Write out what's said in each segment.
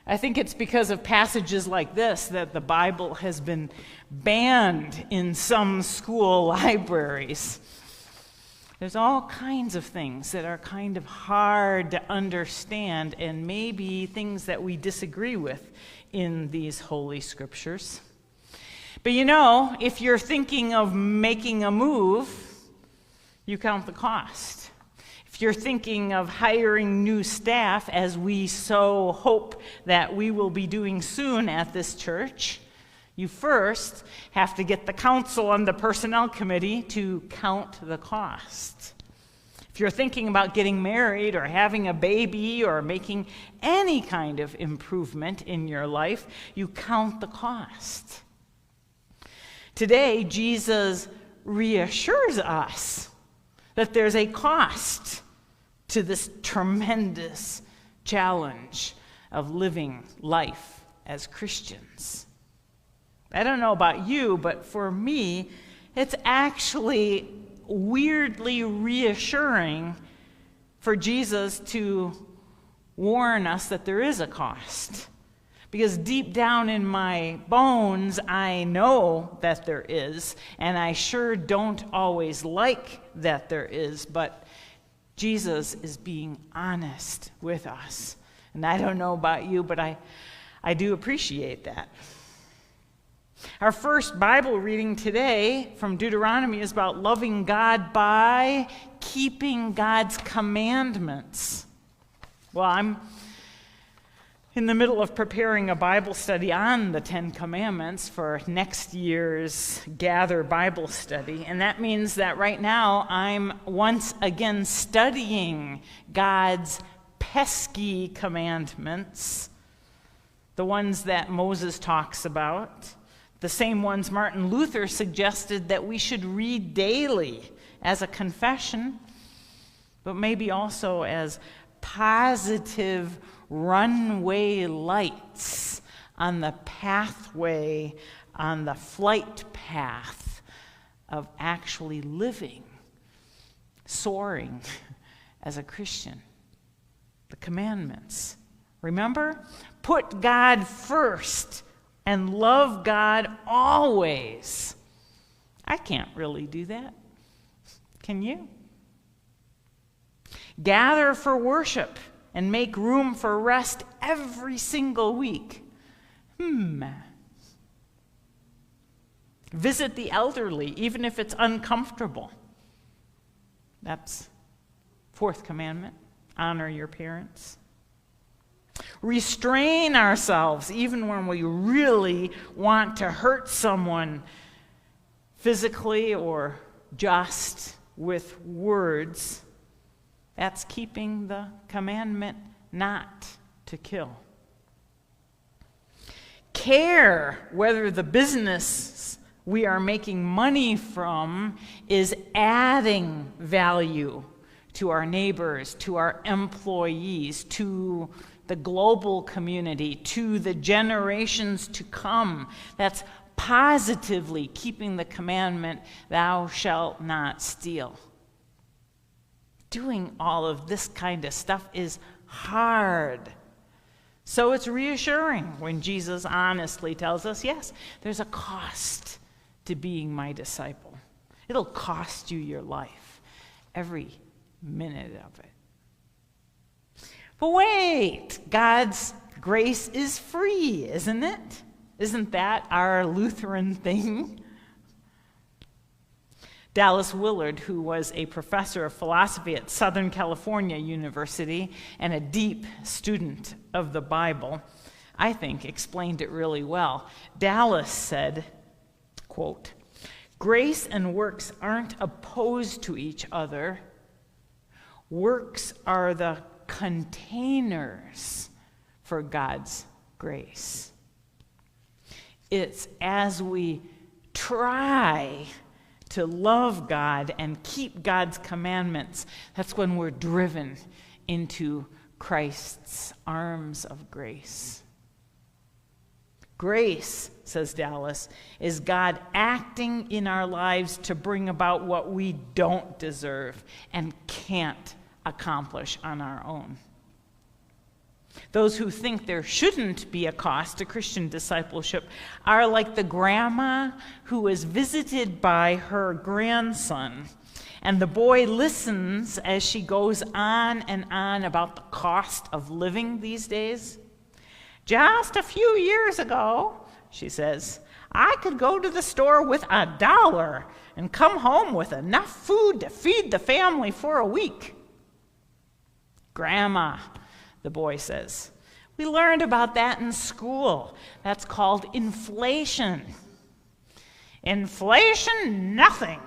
I think it's because of passages like this that the Bible has been banned in some school libraries. There's all kinds of things that are kind of hard to understand, and maybe things that we disagree with in these Holy Scriptures. But if you're thinking of making a move, you count the cost. If you're thinking of hiring new staff, as we so hope that we will be doing soon at this church, you first have to get the council on the personnel committee to count the cost. If you're thinking about getting married or having a baby or making any kind of improvement in your life, you count the cost. Today, Jesus reassures us that there's a cost to this tremendous challenge of living life as Christians. I don't know about you, but for me, it's actually weirdly reassuring for Jesus to warn us that there is a cost. Because deep down in my bones, I know that there is, and I sure don't always like that there is, but Jesus is being honest with us. And I don't know about you, but I do appreciate that. Our first Bible reading today from Deuteronomy is about loving God by keeping God's commandments. Well, I'm in the middle of preparing a Bible study on the Ten Commandments for next year's Gather Bible study, and that means that right now I'm once again studying God's pesky commandments, the ones that Moses talks about, the same ones Martin Luther suggested that we should read daily as a confession, but maybe also as positive runway lights on the pathway, on the flight path of actually living, soaring as a Christian. The commandments. Remember? Put God first and love God always. I can't really do that. Can you? Gather for worship and make room for rest every single week. Visit the elderly, even if it's uncomfortable. That's fourth commandment. Honor your parents. Restrain ourselves, even when we really want to hurt someone physically or just with words. That's keeping the commandment not to kill. Care whether the business we are making money from is adding value to our neighbors, to our employees, to the global community, to the generations to come. That's positively keeping the commandment, thou shalt not steal. Doing all of this kind of stuff is hard. So it's reassuring when Jesus honestly tells us, yes, there's a cost to being my disciple. It'll cost you your life, every minute of it. But wait, God's grace is free, isn't it? Isn't that our Lutheran thing? Dallas Willard, who was a professor of philosophy at Southern California University and a deep student of the Bible, I think explained it really well. Dallas said, quote, "Grace and works aren't opposed to each other. Works are the containers for God's grace. It's as we try to love God and keep God's commandments, that's when we're driven into Christ's arms of grace. Grace, says Dallas, is God acting in our lives to bring about what we don't deserve and can't accomplish on our own. Those who think there shouldn't be a cost to Christian discipleship are like the grandma who is visited by her grandson, and the boy listens as she goes on and on about the cost of living these days. "Just a few years ago," she says, "I could go to the store with $1 and come home with enough food to feed the family for a week." "Grandma," the boy says, "we learned about that in school. That's called inflation." "Inflation, nothing,"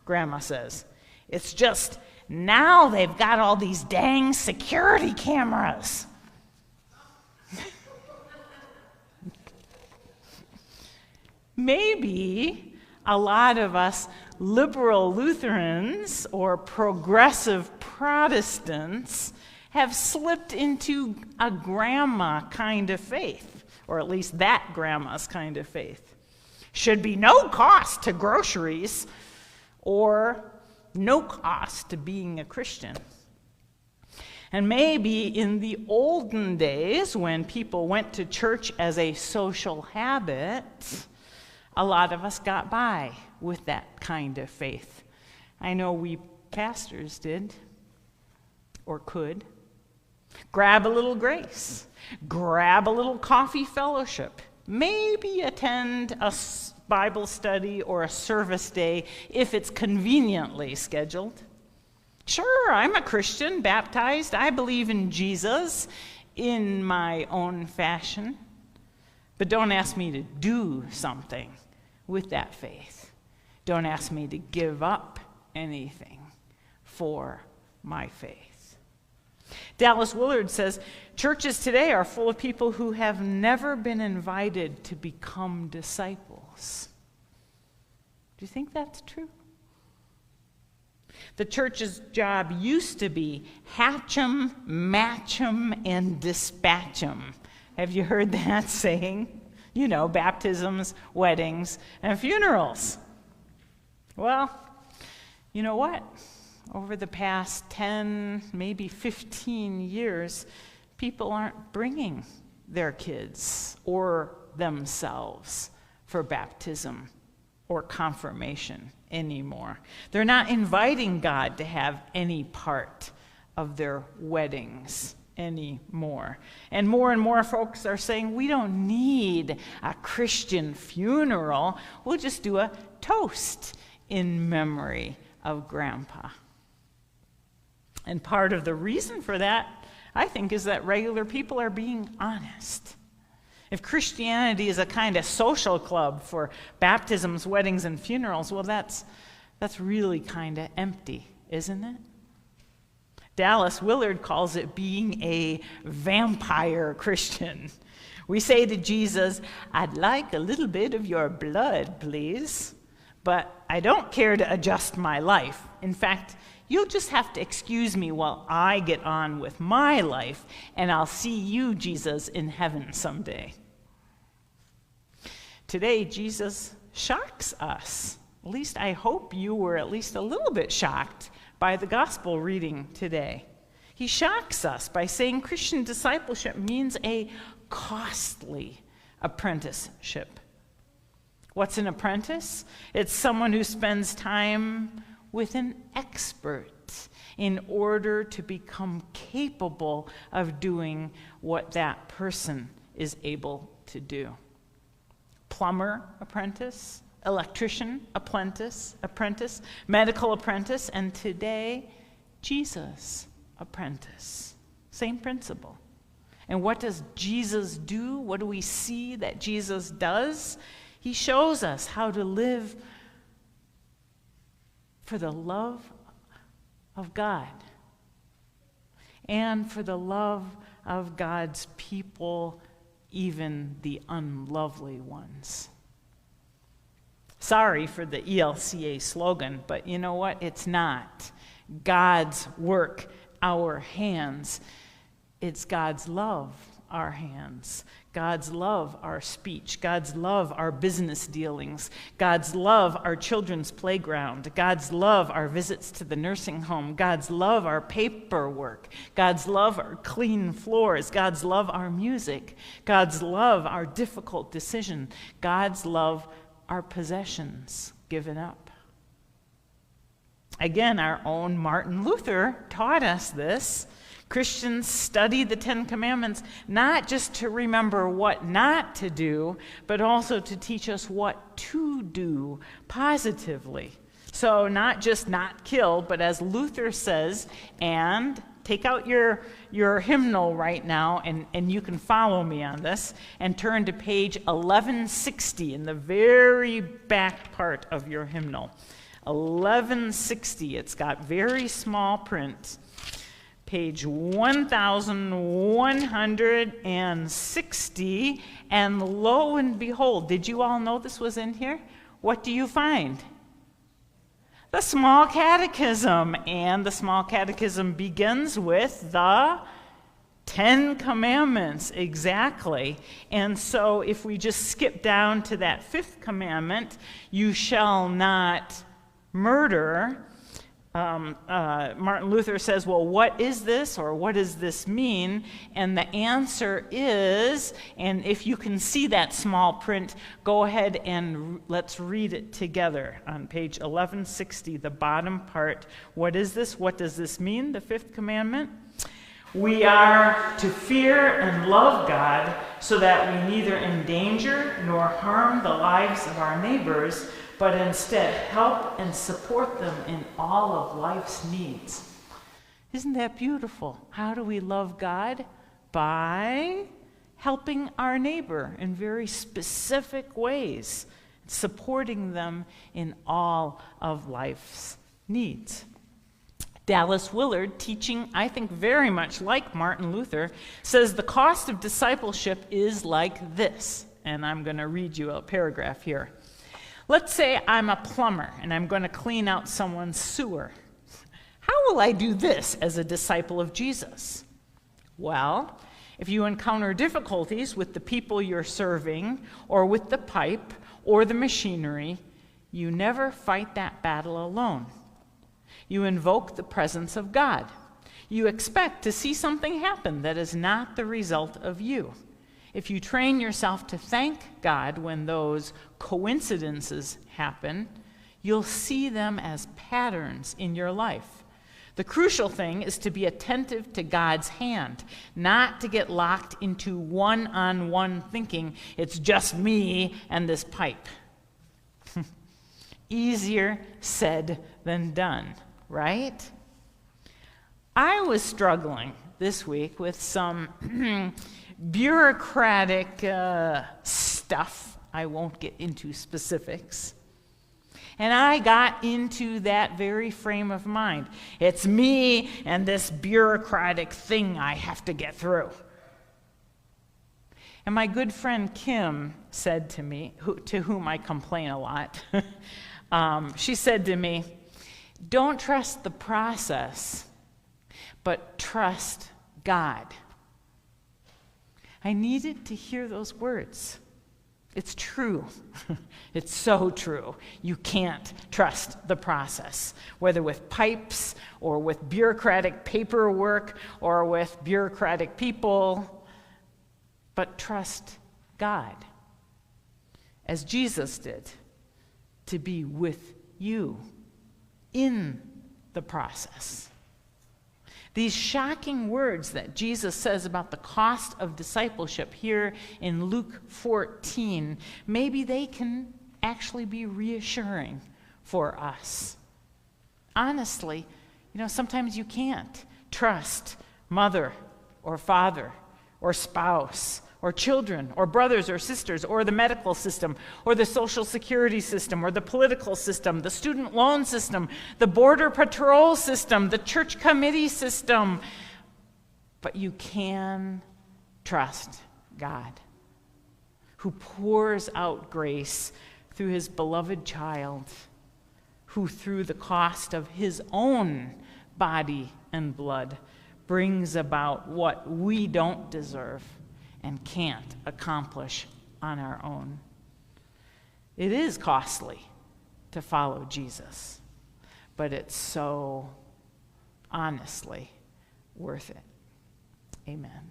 Grandma says. "It's just now they've got all these dang security cameras." Maybe a lot of us liberal Lutherans or progressive Protestants have slipped into a grandma kind of faith, or at least that grandma's kind of faith. Should be no cost to groceries, or no cost to being a Christian. And maybe in the olden days, when people went to church as a social habit, a lot of us got by with that kind of faith. I know we pastors did, or could. Grab a little grace, grab a little coffee fellowship, maybe attend a Bible study or a service day if it's conveniently scheduled. Sure, I'm a Christian, baptized. I believe in Jesus in my own fashion. But don't ask me to do something with that faith. Don't ask me to give up anything for my faith. Dallas Willard says, "Churches today are full of people who have never been invited to become disciples." Do you think that's true? The church's job used to be hatch 'em, match 'em, and dispatch 'em. Have you heard that saying? You know, baptisms, weddings, and funerals. Well, you know what? Over the past 10, maybe 15 years, people aren't bringing their kids or themselves for baptism or confirmation anymore. They're not inviting God to have any part of their weddings anymore. And more folks are saying, we don't need a Christian funeral. We'll just do a toast in memory of Grandpa. And part of the reason for that, I think, is that regular people are being honest. If Christianity is a kind of social club for baptisms, weddings, and funerals, well, that's really kind of empty, isn't it? Dallas Willard calls it being a vampire Christian. We say to Jesus, "I'd like a little bit of your blood, please, but I don't care to adjust my life. In fact, you'll just have to excuse me while I get on with my life, and I'll see you, Jesus, in heaven someday." Today, Jesus shocks us. At least I hope you were at least a little bit shocked by the gospel reading today. He shocks us by saying Christian discipleship means a costly apprenticeship. What's an apprentice? It's someone who spends time with an expert in order to become capable of doing what that person is able to do. Plumber apprentice, electrician apprentice, medical apprentice, and today, Jesus apprentice. Same principle. And what does Jesus do? What do we see that Jesus does? He shows us how to live for the love of God and for the love of God's people, even the unlovely ones. Sorry for the ELCA slogan, but you know what? It's not God's work, our hands. It's God's love, our hands. God's love our speech. God's love our business dealings. God's love our children's playground. God's love our visits to the nursing home. God's love our paperwork. God's love our clean floors. God's love our music. God's love our difficult decision. God's love our possessions given up. Again, our own Martin Luther taught us this. Christians study the Ten Commandments not just to remember what not to do, but also to teach us what to do positively. So not just not kill, but as Luther says, and take out your hymnal right now, and you can follow me on this, and turn to page 1160 in the very back part of your hymnal. 1160, it's got very small print. Page 1160, and lo and behold, did you all know this was in here? What do you find? The small catechism, and the small catechism begins with the 10 Commandments, exactly. And so if we just skip down to that 5th commandment, you shall not murder. Martin Luther says, well, what is this, or what does this mean? And the answer is, and if you can see that small print, go ahead and let's read it together on page 1160, the bottom part. What is this? What does this mean, the 5th commandment? We are to fear and love God so that we neither endanger nor harm the lives of our neighbors, but instead help and support them in all of life's needs. Isn't that beautiful? How do we love God? By helping our neighbor in very specific ways, supporting them in all of life's needs. Dallas Willard, teaching, I think, very much like Martin Luther, says the cost of discipleship is like this. And I'm going to read you a paragraph here. Let's say I'm a plumber and I'm going to clean out someone's sewer. How will I do this as a disciple of Jesus? Well, if you encounter difficulties with the people you're serving, or with the pipe, or the machinery, you never fight that battle alone. You invoke the presence of God. You expect to see something happen that is not the result of you. If you train yourself to thank God when those coincidences happen, you'll see them as patterns in your life. The crucial thing is to be attentive to God's hand, not to get locked into one-on-one thinking, it's just me and this pipe. Easier said than done, right? I was struggling this week with some bureaucratic stuff. I won't get into specifics. And I got into that very frame of mind. It's me and this bureaucratic thing I have to get through. And my good friend Kim said to me, to whom I complain a lot, she said to me, don't trust the process, but trust God. I needed to hear those words. It's true. It's so true. You can't trust the process, whether with pipes or with bureaucratic paperwork or with bureaucratic people, but trust God, as Jesus did, to be with you in the process. These shocking words that Jesus says about the cost of discipleship here in Luke 14, maybe they can actually be reassuring for us. Honestly, sometimes you can't trust mother or father or spouse or children or brothers or sisters or the medical system or the social security system or the political system, the student loan system, the border patrol system, the church committee system. But you can trust God, who pours out grace through his beloved child, who through the cost of his own body and blood brings about what we don't deserve and can't accomplish on our own. It is costly to follow Jesus, but it's so honestly worth it. Amen.